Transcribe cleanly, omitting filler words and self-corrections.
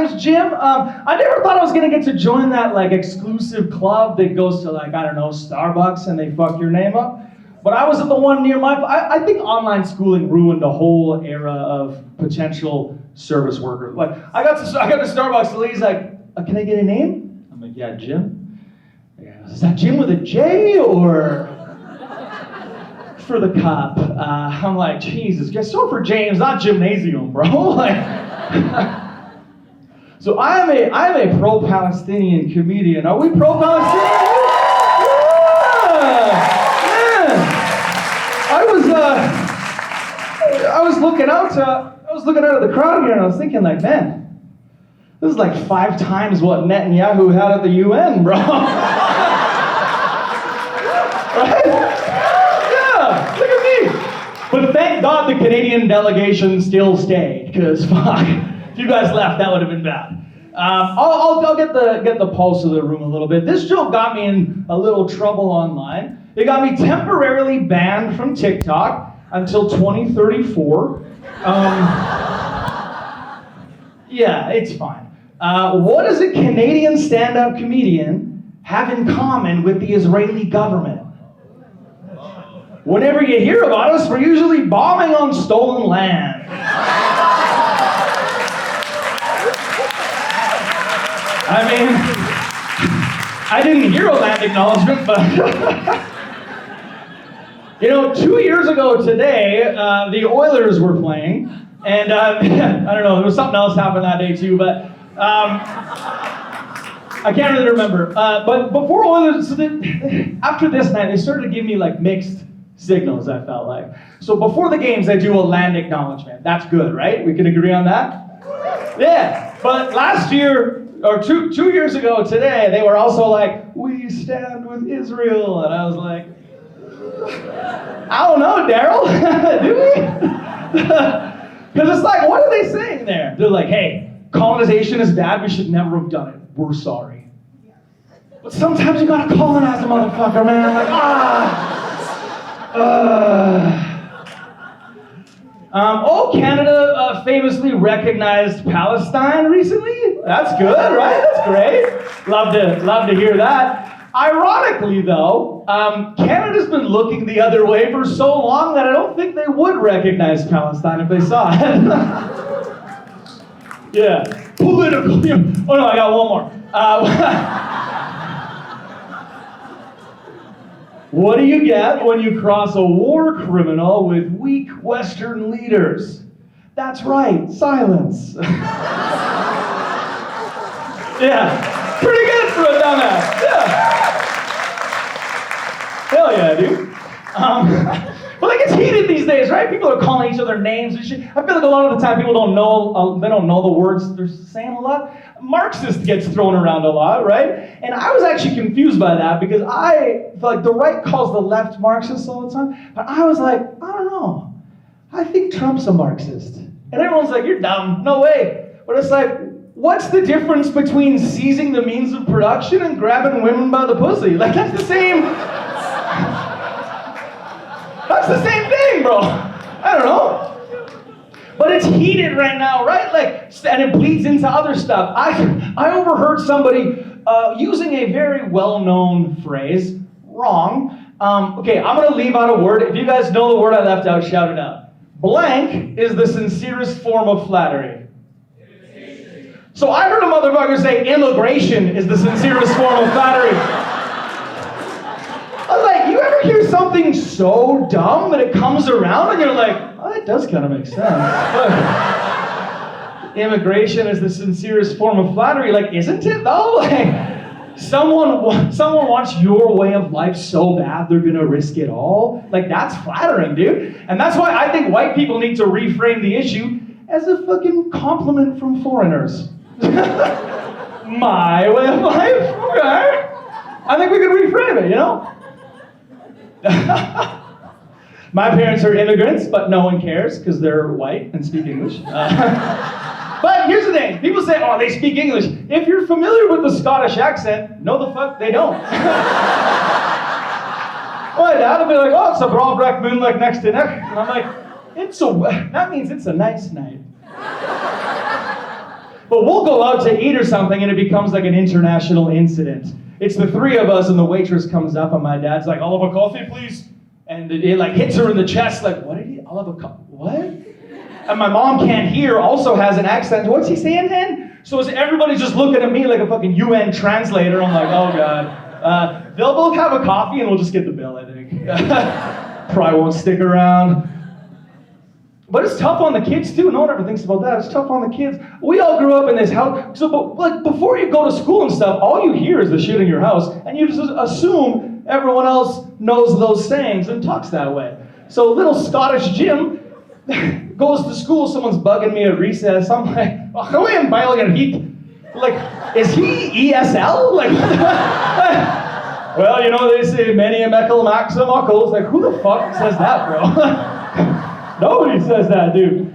name's Jim. I never thought I was gonna get to join that like exclusive club that goes to like, I don't know, Starbucks and they fuck your name up. But I was at the one near my, I think online schooling ruined a whole era of potential service workers. Like, I got to Starbucks, the lady's like, can I get a name? I'm like, yeah, Jim. Yeah, is that Jim with a J or for the cup? I'm like, Jesus, get so for James, not gymnasium, bro. Like, so I am a pro-Palestinian comedian. Are we pro-Palestinian? I was looking out of the crowd here and I was thinking like, man, this is like 5 times what Netanyahu had at the UN, bro. Right? Yeah, look at me. But thank God the Canadian delegation still stayed, because fuck, if you guys left, that would have been bad. I'll get the pulse of the room a little bit. This joke got me in a little trouble online. It got me temporarily banned from TikTok until 2034. Yeah, it's fine. What does a Canadian stand-up comedian have in common with the Israeli government? Whenever you hear about us, we're usually bombing on stolen land. I mean, I didn't hear a land acknowledgement, but... 2 years ago today, the Oilers were playing, and I don't know, there was something else happened that day too, but I can't really remember. But before Oilers, after this night, they started to give me like mixed signals, I felt like. So before the games, I do a land acknowledgement. That's good, right? We can agree on that? Yeah, but last year, or two years ago today, they were also like, we stand with Israel, and I was like, I don't know, Daryl, do we? Because it's like, what are they saying there? They're like, hey, colonization is bad, we should never have done it, we're sorry. But sometimes you gotta colonize a motherfucker, man. Like, Canada famously recognized Palestine recently. That's good, right? That's great. Love to hear that. Ironically, though, Canada's been looking the other way for so long that I don't think they would recognize Palestine if they saw it. Yeah, political. Oh no, I got one more. What do you get when you cross a war criminal with weak Western leaders? That's right, silence. Yeah, pretty good for a dumbass. Yeah. Hell yeah, dude. But like it's heated these days, right? People are calling each other names and shit. I feel like a lot of the time people don't know the words they're saying a lot. Marxist gets thrown around a lot, right? And I was actually confused by that because I feel like the right calls the left Marxist all the time, but I was like, I don't know. I think Trump's a Marxist. And everyone's like, you're dumb. No way. But it's like, what's the difference between seizing the means of production and grabbing women by the pussy? Like, that's the same... That's the same thing, bro. I don't know. But it's heated right now, right? Like, and it bleeds into other stuff. I overheard somebody using a very well-known phrase, wrong. Okay, I'm gonna leave out a word. If you guys know the word I left out, shout it out. Blank is the sincerest form of flattery. So I heard a motherfucker say immigration is the sincerest form of flattery. I was like, you ever hear something so dumb that it comes around and you're like, oh, that does kind of make sense. Immigration is the sincerest form of flattery. Like, isn't it though? Like, someone wants your way of life so bad they're gonna risk it all. Like, that's flattering, dude. And that's why I think white people need to reframe the issue as a fucking compliment from foreigners. My way of life? Okay. I think we could reframe it, you know? My parents are immigrants, but no one cares because they're white and speak English. But here's the thing. People say, oh, they speak English. If you're familiar with the Scottish accent, no the fuck they don't. My dad will be like, oh, it's a Brawbreck moonlight next to neck. And I'm like, that means it's a nice night. But we'll go out to eat or something and it becomes like an international incident. It's the three of us and the waitress comes up and my dad's like, I'll have a coffee, please. And it like hits her in the chest like, what did he, I'll have a coffee, what? And my mom can't hear, also has an accent. What's he saying then? So everybody's just looking at me like a fucking UN translator. I'm like, oh God. They'll both have a coffee and we'll just get the bill, I think. Probably won't stick around. But it's tough on the kids too. No one ever thinks about that. It's tough on the kids. We all grew up in this house. So, like, before you go to school and stuff, all you hear is the shit in your house, and you just assume everyone else knows those sayings and talks that way. So little Scottish Jim goes to school. Someone's bugging me at recess. I'm like, oh, come in, like, is he ESL? Like, well, you know they say many a meckle max a muckles. Like, who the fuck says that, bro? Nobody says that, dude.